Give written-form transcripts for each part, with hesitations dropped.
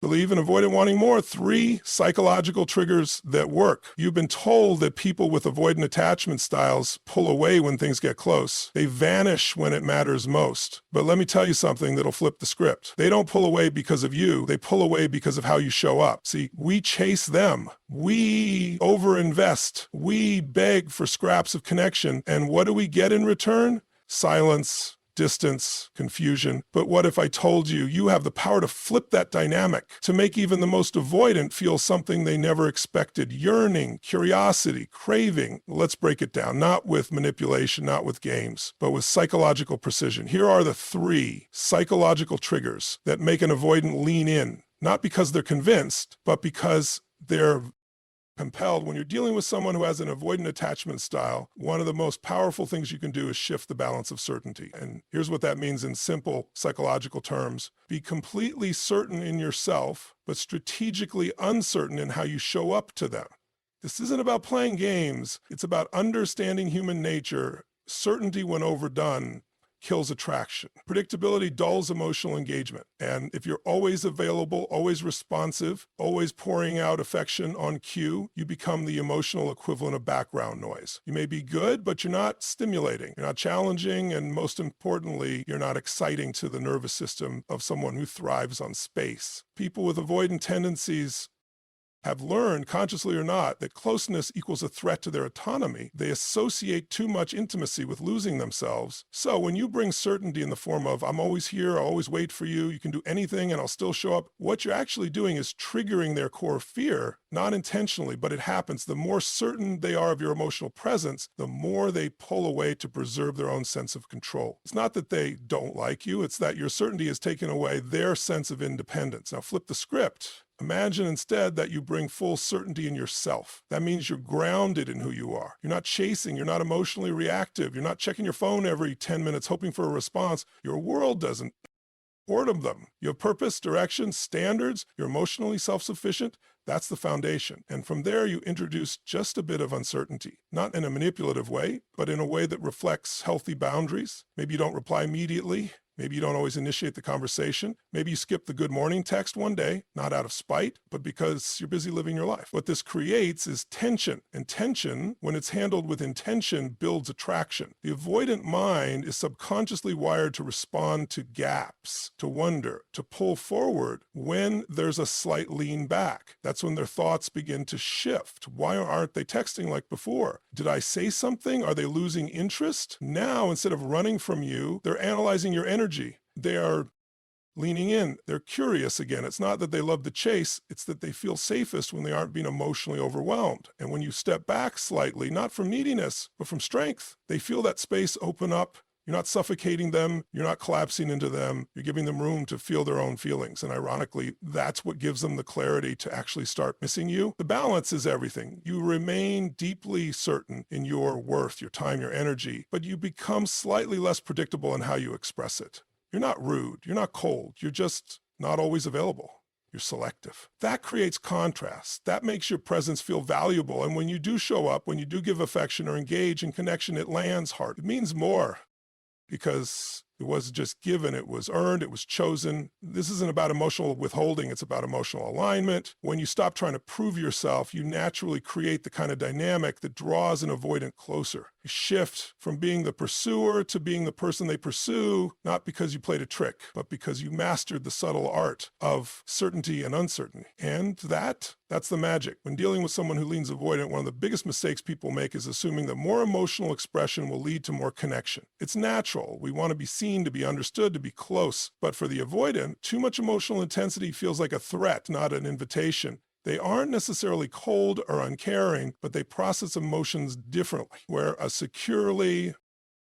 Believe in avoidant wanting more. 3 psychological triggers that work. You've been told that people with avoidant attachment styles pull away when things get close. They vanish when it matters most. But let me tell you something that'll flip the script. They don't pull away because of you. They pull away because of how you show up. See, we chase them. We overinvest. We beg for scraps of connection. And what do we get in return? Silence, distance, confusion. But what if I told you you have the power to flip that dynamic, to make even the most avoidant feel something they never expected? Yearning, curiosity, craving. Let's break it down, not with manipulation, not with games, but with psychological precision. Here are the 3 psychological triggers that make an avoidant lean in, not because they're convinced, but because they're compelled. When you're dealing with someone who has an avoidant attachment style, one of the most powerful things you can do is shift the balance of certainty. And here's what that means in simple psychological terms. Be completely certain in yourself, but strategically uncertain in how you show up to them. This isn't about playing games. It's about understanding human nature. Certainty, when overdone, kills attraction. Predictability dulls emotional engagement. And if you're always available, always responsive, always pouring out affection on cue, you become the emotional equivalent of background noise. You may be good, but you're not stimulating. You're not challenging. And most importantly, you're not exciting to the nervous system of someone who thrives on space. People with avoidant tendencies have learned, consciously or not, that closeness equals a threat to their autonomy. They associate too much intimacy with losing themselves. So when you bring certainty in the form of, I'm always here, I'll always wait for you, you can do anything and I'll still show up, what you're actually doing is triggering their core fear, not intentionally, but it happens. The more certain they are of your emotional presence, the more they pull away to preserve their own sense of control. It's not that they don't like you, it's that your certainty has taken away their sense of independence. Now flip the script. Imagine instead that you bring full certainty in yourself. That means you're grounded in who you are. You're not chasing, you're not emotionally reactive, you're not checking your phone every 10 minutes hoping for a response. Your world doesn't support them. You have purpose, direction, standards, you're emotionally self-sufficient. That's the foundation. And from there, you introduce just a bit of uncertainty, not in a manipulative way, but in a way that reflects healthy boundaries. Maybe you don't reply immediately. Maybe you don't always initiate the conversation. Maybe you skip the good morning text one day, not out of spite, but because you're busy living your life. What this creates is tension. And tension, when it's handled with intention, builds attraction. The avoidant mind is subconsciously wired to respond to gaps, to wonder, to pull forward when there's a slight lean back. That's when their thoughts begin to shift. Why aren't they texting like before? Did I say something? Are they losing interest? Now, instead of running from you, they're analyzing your energy. They are leaning in. They're curious again. It's not that they love the chase. It's that they feel safest when they aren't being emotionally overwhelmed. And when you step back slightly, not from neediness, but from strength, they feel that space open up. You're not suffocating them. You're not collapsing into them. You're giving them room to feel their own feelings. And ironically, that's what gives them the clarity to actually start missing you. The balance is everything. You remain deeply certain in your worth, your time, your energy, but you become slightly less predictable in how you express it. You're not rude. You're not cold. You're just not always available. You're selective. That creates contrast. That makes your presence feel valuable. And when you do show up, when you do give affection or engage in connection, it lands hard. It means more. Because it wasn't just given, it was earned, it was chosen. This isn't about emotional withholding, it's about emotional alignment. When you stop trying to prove yourself, you naturally create the kind of dynamic that draws an avoidant closer. You shift from being the pursuer to being the person they pursue, not because you played a trick, but because you mastered the subtle art of certainty and uncertainty. And that's the magic. When dealing with someone who leans avoidant, one of the biggest mistakes people make is assuming that more emotional expression will lead to more connection. It's natural. We want to be seen, to be understood, to be close. But for the avoidant, too much emotional intensity feels like a threat, not an invitation. They aren't necessarily cold or uncaring, but they process emotions differently, where a securely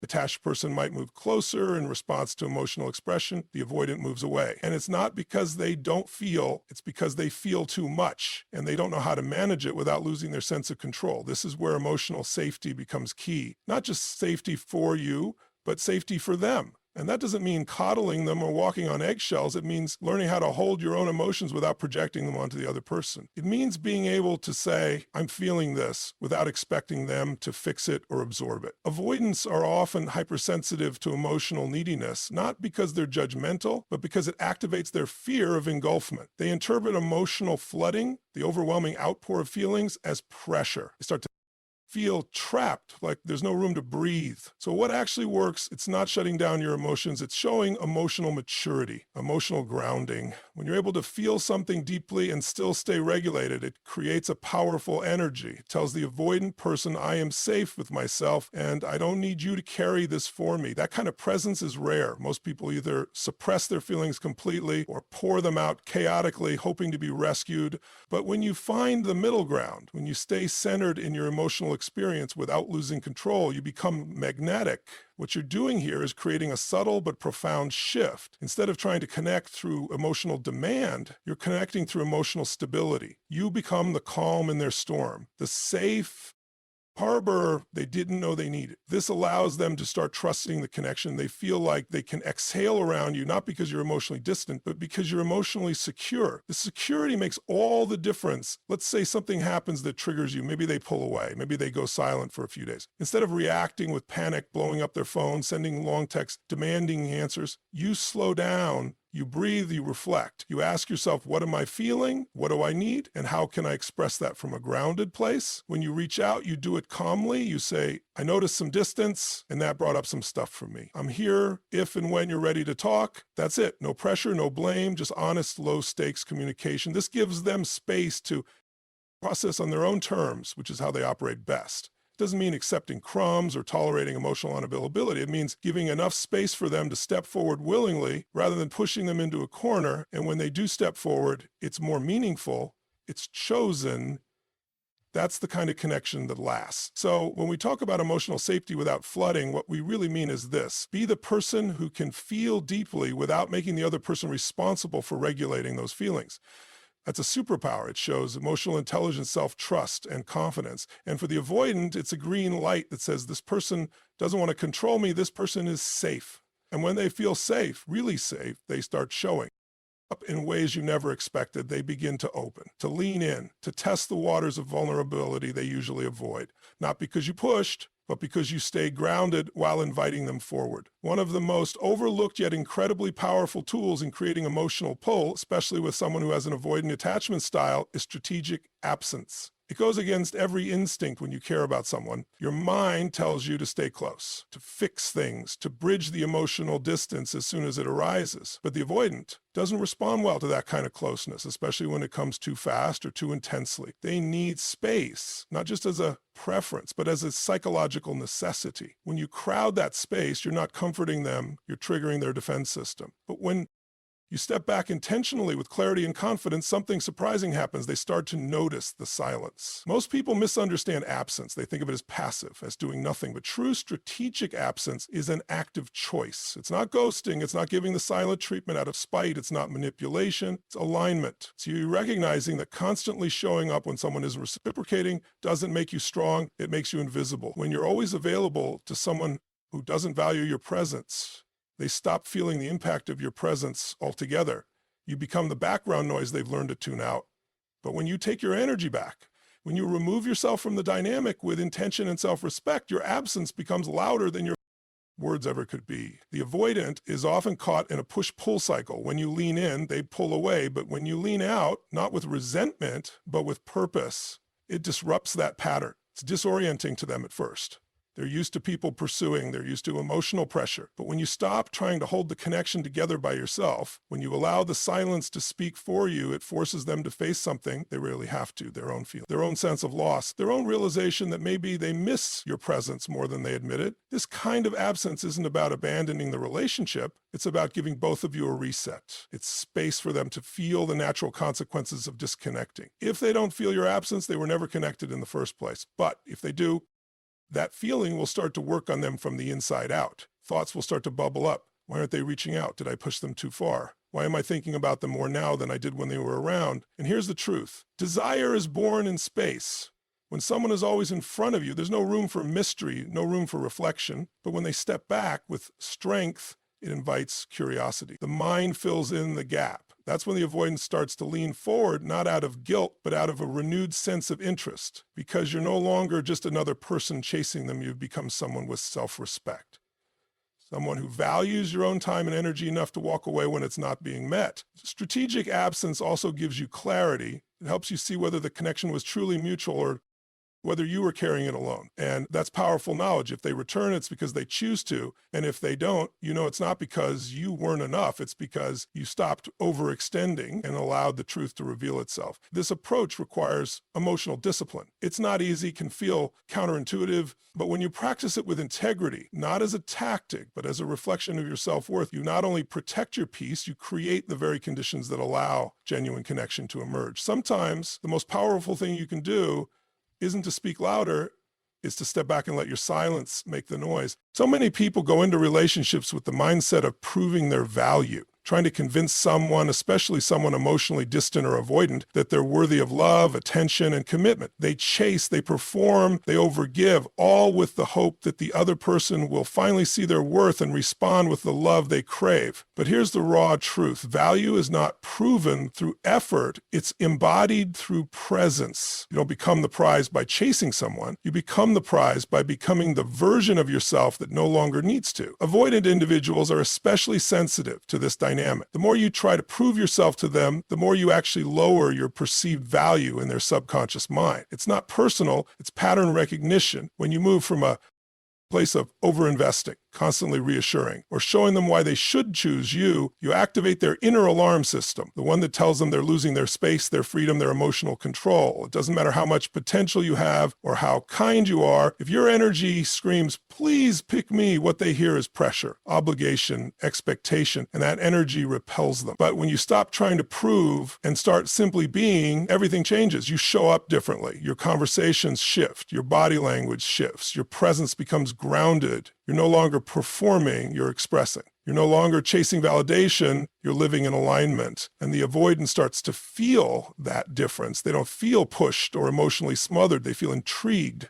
attached person might move closer in response to emotional expression. The avoidant moves away. And it's not because they don't feel, it's because they feel too much and they don't know how to manage it without losing their sense of control. This is where emotional safety becomes key. Not just safety for you, but safety for them. And that doesn't mean coddling them or walking on eggshells. It means learning how to hold your own emotions without projecting them onto the other person. It means being able to say, I'm feeling this, without expecting them to fix it or absorb it. Avoidants are often hypersensitive to emotional neediness, not because they're judgmental, but because it activates their fear of engulfment. They interpret emotional flooding, the overwhelming outpour of feelings, as pressure. They start to feel trapped, like there's no room to breathe. So what actually works, it's not shutting down your emotions, it's showing emotional maturity, emotional grounding. When you're able to feel something deeply and still stay regulated, it creates a powerful energy. It tells the avoidant person, I am safe with myself and I don't need you to carry this for me. That kind of presence is rare. Most people either suppress their feelings completely or pour them out chaotically, hoping to be rescued. But when you find the middle ground, when you stay centered in your emotional experience without losing control, you become magnetic. What you're doing here is creating a subtle but profound shift. Instead of trying to connect through emotional demand, you're connecting through emotional stability. You become the calm in their storm, the safe harbor they didn't know they needed. This allows them to start trusting the connection. They feel like they can exhale around you, not because you're emotionally distant, but because you're emotionally secure. The security makes all the difference. Let's say something happens that triggers you. Maybe they pull away. Maybe they go silent for a few days. Instead of reacting with panic, blowing up their phone, sending long texts, demanding answers, you slow down. You breathe, you reflect. You ask yourself, what am I feeling? What do I need? And how can I express that from a grounded place? When you reach out, you do it calmly. You say, I noticed some distance, and that brought up some stuff for me. I'm here if and when you're ready to talk. That's it. No pressure, no blame, just honest, low-stakes communication. This gives them space to process on their own terms, which is how they operate best. Doesn't mean accepting crumbs or tolerating emotional unavailability. It means giving enough space for them to step forward willingly rather than pushing them into a corner. And when they do step forward, it's more meaningful, it's chosen. That's the kind of connection that lasts. So when we talk about emotional safety without flooding, what we really mean is this: be the person who can feel deeply without making the other person responsible for regulating those feelings. That's a superpower. It shows emotional intelligence, self-trust, and confidence. And for the avoidant, it's a green light that says this person doesn't want to control me. This person is safe. And when they feel safe, really safe, they start showing up in ways you never expected. They begin to open, to lean in, to test the waters of vulnerability they usually avoid. Not because you pushed, but because you stay grounded while inviting them forward. One of the most overlooked yet incredibly powerful tools in creating emotional pull, especially with someone who has an avoidant attachment style, is strategic absence. It goes against every instinct when you care about someone. Your mind tells you to stay close, to fix things, to bridge the emotional distance as soon as it arises. But the avoidant doesn't respond well to that kind of closeness, especially when it comes too fast or too intensely. They need space, not just as a preference, but as a psychological necessity. When you crowd that space, you're not comforting them, you're triggering their defense system. But when you step back intentionally with clarity and confidence, something surprising happens. They start to notice the silence. Most people misunderstand absence. They think of it as passive, as doing nothing. But true strategic absence is an active choice. It's not ghosting. It's not giving the silent treatment out of spite. It's not manipulation. It's alignment. So you're recognizing that constantly showing up when someone is reciprocating doesn't make you strong. It makes you invisible. When you're always available to someone who doesn't value your presence, they stop feeling the impact of your presence altogether. You become the background noise they've learned to tune out. But when you take your energy back, when you remove yourself from the dynamic with intention and self-respect, your absence becomes louder than your words ever could be. The avoidant is often caught in a push-pull cycle. When you lean in, they pull away. But when you lean out, not with resentment, but with purpose, it disrupts that pattern. It's disorienting to them at first. They're used to people pursuing, they're used to emotional pressure. But when you stop trying to hold the connection together by yourself, when you allow the silence to speak for you, it forces them to face something they rarely have to, their own feeling, their own sense of loss, their own realization that maybe they miss your presence more than they admitted. This kind of absence isn't about abandoning the relationship. It's about giving both of you a reset. It's space for them to feel the natural consequences of disconnecting. If they don't feel your absence, they were never connected in the first place. But if they do, that feeling will start to work on them from the inside out. Thoughts will start to bubble up. Why aren't they reaching out? Did I push them too far? Why am I thinking about them more now than I did when they were around? And here's the truth. Desire is born in space. When someone is always in front of you, there's no room for mystery, no room for reflection. But when they step back with strength it invites curiosity. The mind fills in the gap. That's when the avoidance starts to lean forward, not out of guilt, but out of a renewed sense of interest. Because you're no longer just another person chasing them, you've become someone with self-respect. Someone who values your own time and energy enough to walk away when it's not being met. Strategic absence also gives you clarity. It helps you see whether the connection was truly mutual or whether you were carrying it alone. And that's powerful knowledge. If they return, it's because they choose to. And if they don't, you know it's not because you weren't enough. It's because you stopped overextending and allowed the truth to reveal itself. This approach requires emotional discipline. It's not easy, can feel counterintuitive, but when you practice it with integrity, not as a tactic, but as a reflection of your self-worth, you not only protect your peace, you create the very conditions that allow genuine connection to emerge. Sometimes the most powerful thing you can do isn't to speak louder, is to step back and let your silence make the noise. So many people go into relationships with the mindset of proving their value, trying to convince someone, especially someone emotionally distant or avoidant, that they're worthy of love, attention, and commitment. They chase, they perform, they overgive, all with the hope that the other person will finally see their worth and respond with the love they crave. But here's the raw truth. Value is not proven through effort. It's embodied through presence. You don't become the prize by chasing someone. You become the prize by becoming the version of yourself that no longer needs to. Avoidant individuals are especially sensitive to this dynamic. The more you try to prove yourself to them, the more you actually lower your perceived value in their subconscious mind. It's not personal, it's pattern recognition. When you move from a place of overinvesting, constantly reassuring, or showing them why they should choose you, you activate their inner alarm system, the one that tells them they're losing their space, their freedom, their emotional control. It doesn't matter how much potential you have or how kind you are. If your energy screams, please pick me, what they hear is pressure, obligation, expectation, and that energy repels them. But when you stop trying to prove and start simply being, everything changes. You show up differently. Your conversations shift. Your body language shifts. Your presence becomes grounded. You're no longer performing, you're expressing. You're no longer chasing validation, you're living in alignment. And the avoidant starts to feel that difference. They don't feel pushed or emotionally smothered. They feel intrigued,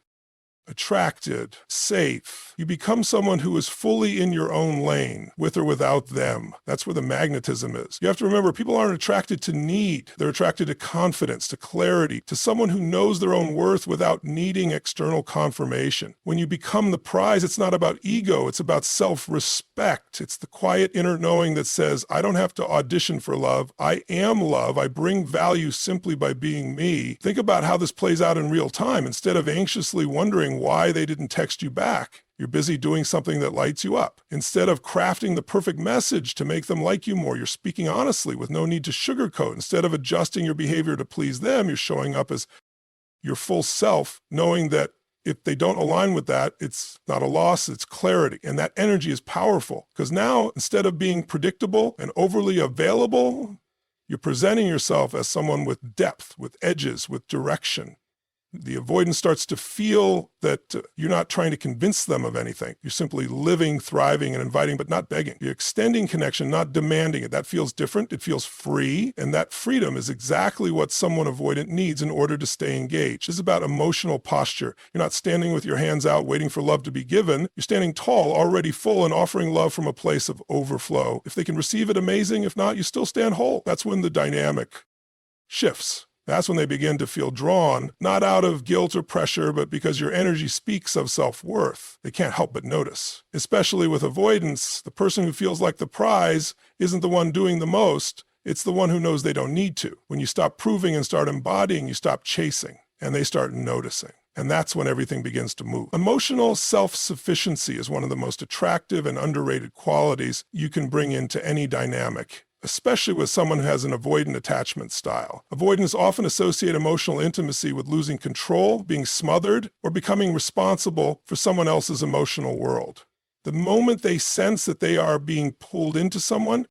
attracted, safe. You become someone who is fully in your own lane, with or without them. That's where the magnetism is. You have to remember, people aren't attracted to need. They're attracted to confidence, to clarity, to someone who knows their own worth without needing external confirmation. When you become the prize, it's not about ego, it's about self-respect. It's the quiet inner knowing that says, I don't have to audition for love. I am love. I bring value simply by being me. Think about how this plays out in real time. Instead of anxiously wondering why they didn't text you back, you're busy doing something that lights you up. Instead of crafting the perfect message to make them like you more, you're speaking honestly with no need to sugarcoat. Instead of adjusting your behavior to please them, you're showing up as your full self, knowing that if they don't align with that, it's not a loss, it's clarity. And that energy is powerful because now, instead of being predictable and overly available, you're presenting yourself as someone with depth, with edges, with direction. The avoidance starts to feel that you're not trying to convince them of anything. You're simply living, thriving, and inviting, but not begging. You're extending connection, not demanding it. That feels different. It feels free. And that freedom is exactly what someone avoidant needs in order to stay engaged. This is about emotional posture. You're not standing with your hands out waiting for love to be given. You're standing tall, already full, and offering love from a place of overflow. If they can receive it, amazing. If not, you still stand whole. That's when the dynamic shifts. That's when they begin to feel drawn, not out of guilt or pressure, but because your energy speaks of self-worth. They can't help but notice. Especially with avoidance, the person who feels like the prize isn't the one doing the most. It's the one who knows they don't need to. When you stop proving and start embodying, you stop chasing, and they start noticing. And that's when everything begins to move. Emotional self-sufficiency is one of the most attractive and underrated qualities you can bring into any dynamic, especially with someone who has an avoidant attachment style. Avoidants often associate emotional intimacy with losing control, being smothered, or becoming responsible for someone else's emotional world. The moment they sense that they are being pulled into someone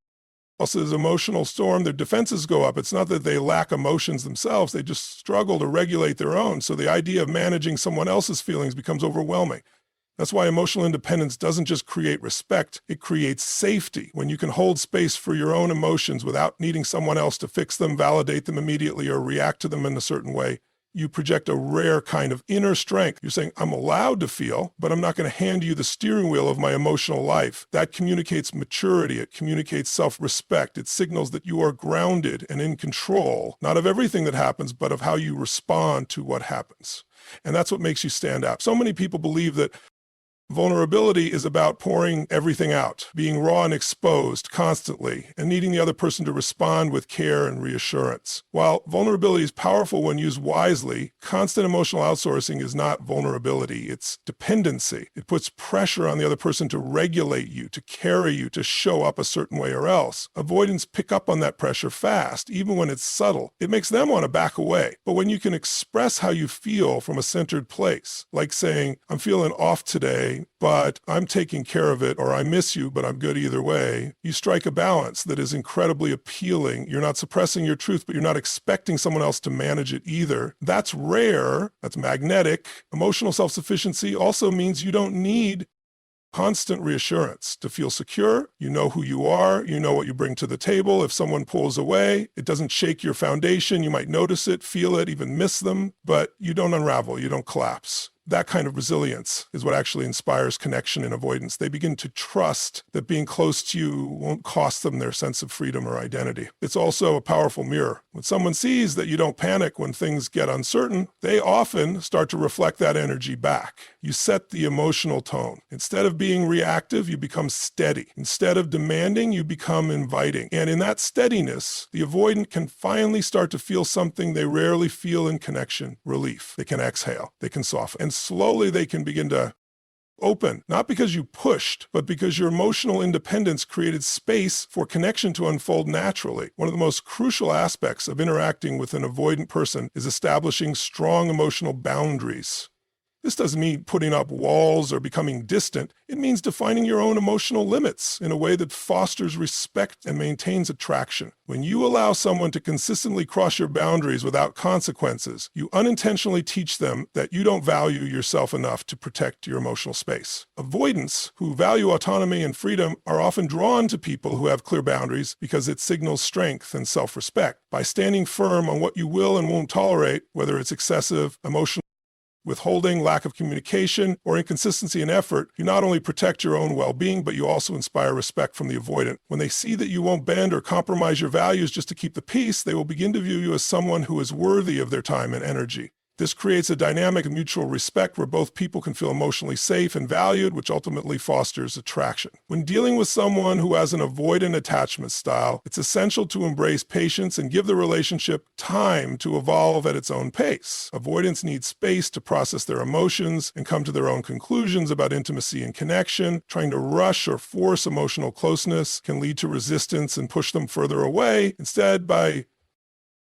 else's emotional storm, their defenses go up. It's not that they lack emotions themselves, they just struggle to regulate their own. So the idea of managing someone else's feelings becomes overwhelming. That's why emotional independence doesn't just create respect, it creates safety. When you can hold space for your own emotions without needing someone else to fix them, validate them immediately, or react to them in a certain way, You project a rare kind of inner strength. You're saying, I'm allowed to feel, but I'm not going to hand you the steering wheel of my emotional life. That communicates maturity. It communicates self-respect. It signals that you are grounded and in control, not of everything that happens, but of how you respond to what happens. And that's what makes you stand out. So many people believe that vulnerability is about pouring everything out, being raw and exposed constantly, and needing the other person to respond with care and reassurance. While vulnerability is powerful when used wisely, constant emotional outsourcing is not vulnerability, it's dependency. It puts pressure on the other person to regulate you, to carry you, to show up a certain way or else. Avoidants pick up on that pressure fast, even when it's subtle. It makes them want to back away. But when you can express how you feel from a centered place, like saying, I'm feeling off today, but I'm taking care of it, or I miss you, but I'm good either way, you strike a balance that is incredibly appealing. You're not suppressing your truth, but you're not expecting someone else to manage it either. That's rare. That's magnetic. Emotional self-sufficiency also means you don't need constant reassurance to feel secure. You know who you are. You know what you bring to the table. If someone pulls away, it doesn't shake your foundation. You might notice it, feel it, even miss them, but you don't unravel. You don't collapse. That kind of resilience is what actually inspires connection and avoidance. They begin to trust that being close to you won't cost them their sense of freedom or identity. It's also a powerful mirror. When someone sees that you don't panic when things get uncertain, they often start to reflect that energy back. You set the emotional tone. Instead of being reactive, you become steady. Instead of demanding, you become inviting. And in that steadiness, the avoidant can finally start to feel something they rarely feel in connection: relief. They can exhale. They can soften. And slowly they can begin to open, not because you pushed, but because your emotional independence created space for connection to unfold naturally. One of the most crucial aspects of interacting with an avoidant person is establishing strong emotional boundaries. This doesn't mean putting up walls or becoming distant. It means defining your own emotional limits in a way that fosters respect and maintains attraction. When you allow someone to consistently cross your boundaries without consequences, you unintentionally teach them that you don't value yourself enough to protect your emotional space. Avoidants who value autonomy and freedom are often drawn to people who have clear boundaries because it signals strength and self-respect. By standing firm on what you will and won't tolerate, whether it's excessive emotional withholding, lack of communication, or inconsistency in effort, you not only protect your own well-being, but you also inspire respect from the avoidant. When they see that you won't bend or compromise your values just to keep the peace, they will begin to view you as someone who is worthy of their time and energy. This creates a dynamic of mutual respect where both people can feel emotionally safe and valued, which ultimately fosters attraction. When dealing with someone who has an avoidant attachment style, it's essential to embrace patience and give the relationship time to evolve at its own pace. Avoidants need space to process their emotions and come to their own conclusions about intimacy and connection. Trying to rush or force emotional closeness can lead to resistance and push them further away. Instead, by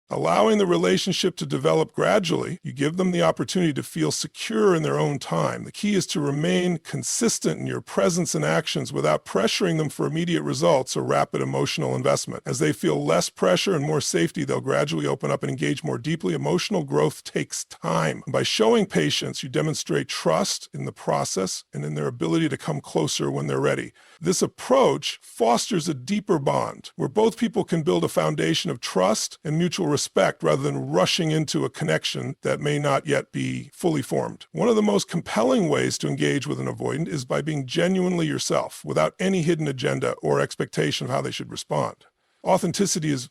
allowing the relationship to develop gradually, you give them the opportunity to feel secure in their own time. The key is to remain consistent in your presence and actions without pressuring them for immediate results or rapid emotional investment. As they feel less pressure and more safety, they'll gradually open up and engage more deeply. Emotional growth takes time. By showing patience, you demonstrate trust in the process and in their ability to come closer when they're ready. This approach fosters a deeper bond where both people can build a foundation of trust and mutual respect rather than rushing into a connection that may not yet be fully formed. One of the most compelling ways to engage with an avoidant is by being genuinely yourself without any hidden agenda or expectation of how they should respond. Authenticity is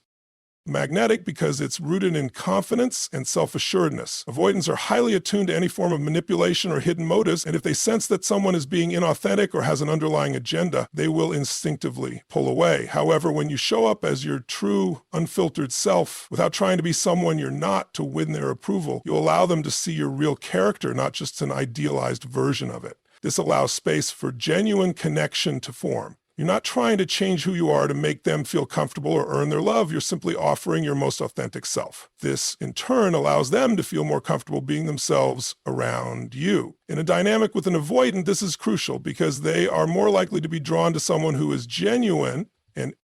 magnetic because it's rooted in confidence and self-assuredness. Avoidants are highly attuned to any form of manipulation or hidden motives, and if they sense that someone is being inauthentic or has an underlying agenda, they will instinctively pull away. However, when you show up as your true, unfiltered self, without trying to be someone you're not to win their approval, you allow them to see your real character, not just an idealized version of it. This allows space for genuine connection to form. You're not trying to change who you are to make them feel comfortable or earn their love. You're simply offering your most authentic self. This, in turn, allows them to feel more comfortable being themselves around you. In a dynamic with an avoidant, this is crucial because they are more likely to be drawn to someone who is genuine and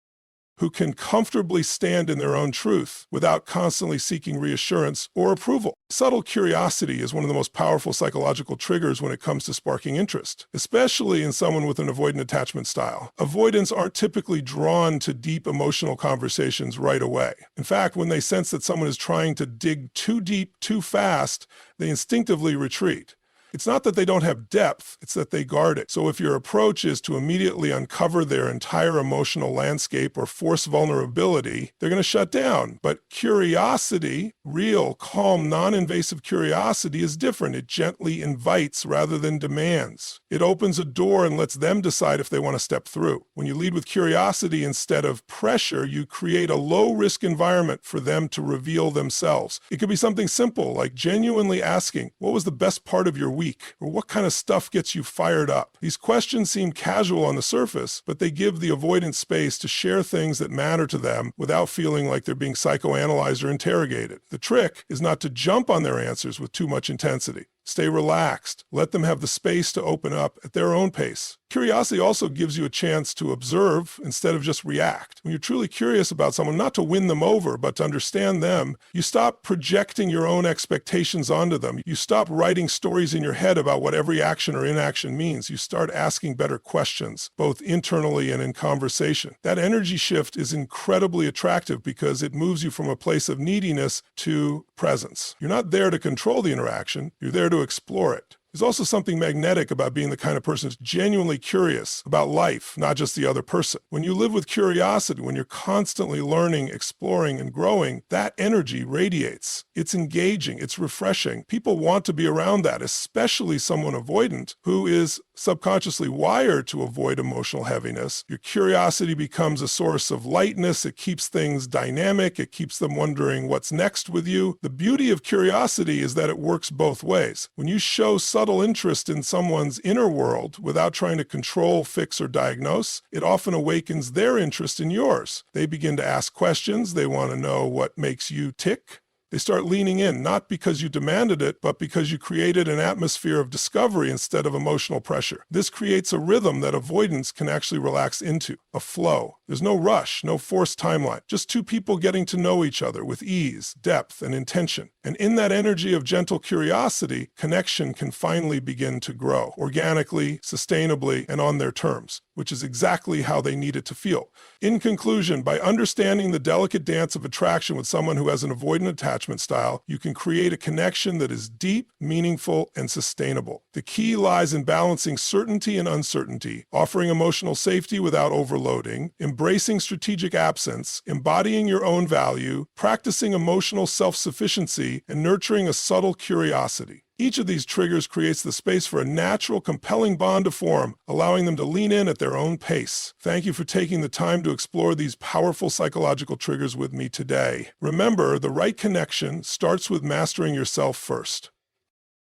who can comfortably stand in their own truth without constantly seeking reassurance or approval. Subtle curiosity is one of the most powerful psychological triggers when it comes to sparking interest, especially in someone with an avoidant attachment style. Avoidants aren't typically drawn to deep emotional conversations right away. In fact, when they sense that someone is trying to dig too deep, too fast, they instinctively retreat. It's not that they don't have depth, it's that they guard it. So if your approach is to immediately uncover their entire emotional landscape or force vulnerability, they're going to shut down. But curiosity, real, calm, non-invasive curiosity is different. It gently invites rather than demands. It opens a door and lets them decide if they want to step through. When you lead with curiosity instead of pressure, you create a low-risk environment for them to reveal themselves. It could be something simple like genuinely asking, what was the best part of your week? Or what kind of stuff gets you fired up? These questions seem casual on the surface, but they give the avoidant space to share things that matter to them without feeling like they're being psychoanalyzed or interrogated. The trick is not to jump on their answers with too much intensity. Stay relaxed. Let them have the space to open up at their own pace. Curiosity also gives you a chance to observe instead of just react. When you're truly curious about someone, not to win them over, but to understand them, you stop projecting your own expectations onto them. You stop writing stories in your head about what every action or inaction means. You start asking better questions, both internally and in conversation. That energy shift is incredibly attractive because it moves you from a place of neediness to presence. You're not there to control the interaction. You're there to explore it. There's also something magnetic about being the kind of person who's genuinely curious about life, not just the other person. When you live with curiosity, when you're constantly learning, exploring, and growing, that energy radiates. It's engaging, it's refreshing. People want to be around that, especially someone avoidant who is subconsciously wired to avoid emotional heaviness. Your curiosity becomes a source of lightness. It keeps things dynamic. It keeps them wondering what's next with you. The beauty of curiosity is that it works both ways. When you show subtle interest in someone's inner world without trying to control, fix, or diagnose, it often awakens their interest in yours. They begin to ask questions. They want to know what makes you tick. They start leaning in, not because you demanded it, but because you created an atmosphere of discovery instead of emotional pressure. This creates a rhythm that avoidance can actually relax into, a flow. There's no rush, no forced timeline, just two people getting to know each other with ease, depth, and intention. And in that energy of gentle curiosity, connection can finally begin to grow, organically, sustainably, and on their terms, which is exactly how they need it to feel. In conclusion, by understanding the delicate dance of attraction with someone who has an avoidant attachment style, you can create a connection that is deep, meaningful, and sustainable. The key lies in balancing certainty and uncertainty, offering emotional safety without overloading, embracing strategic absence, embodying your own value, practicing emotional self-sufficiency, and nurturing a subtle curiosity. Each of these triggers creates the space for a natural, compelling bond to form, allowing them to lean in at their own pace. Thank you for taking the time to explore these powerful psychological triggers with me today. Remember, the right connection starts with mastering yourself first.